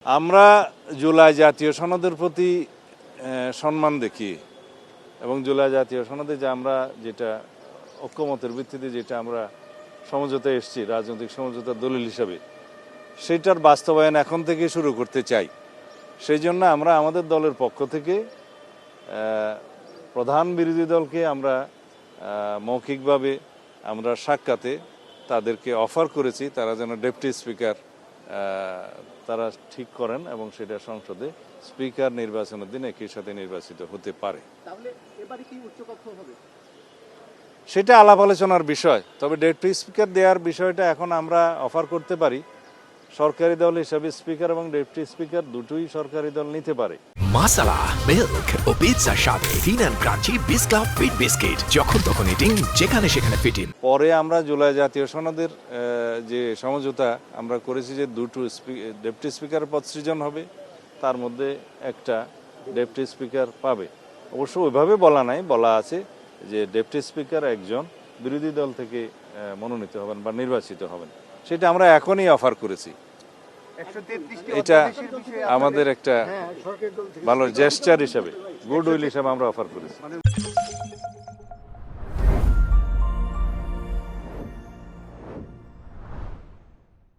আমরা জুলাই জাতীয় সনদের প্রতি সম্মান দেখি এবং জুলাই জাতীয় সনদে যে আমরা যেটা ঐক্যমতের ভিত্তিতে যেটা আমরা সমঝোতায় এসেছি রাজনৈতিক সমঝোতার দলিল হিসাবে সেটার বাস্তবায়ন এখন থেকে শুরু করতে চাই। সেই জন্য আমরা আমাদের দলের পক্ষ থেকে প্রধান বিরোধী দলকে আমরা মৌখিকভাবে আমরা সাক্ষাতে তাদেরকে অফার করেছি তারা যেন ডেপুটি স্পিকার তারা ঠিক করেন এবং সেটা সংসদে স্পিকার নির্বাচনের দিন একই সাথে নির্বাচিত হতে পারে। সেটা আলাপ আলোচনার বিষয়, তবে ডেপুটি স্পিকার দেওয়ার বিষয়টা এখন আমরা অফার করতে পারি। সরকারি দল হিসাবে স্পিকার এবং ডেপুটি স্পিকার দুটোই সরকারি দল নিতে পারে। মাসালা মিল্ক ও পিৎজার সাথে thin and crunchy biscuit fit biscuit যখন তখন ইটিং যেখানে সেখানে ফিটিং। পরে আমরা জুলাই জাতীয় সনদের যে সমঝোতা আমরা করেছি যে দুটো ডেপুটি স্পিকার পদ সৃজন হবে, তার মধ্যে একটা ডেপুটি স্পিকার পাবে। অবশ্য ওইভাবে বলা নাই, বলা আছে যে ডেপুটি স্পিকার একজন বিরোধী দল থেকে মনোনীত হবেন বা নির্বাচিত হবেন। সেটা আমরা এখনই অফার করেছি। এটা আমাদের একটা ভালো জেস্টার হিসাবে, গুড উইল হিসাবে আমরা অফার করেছি।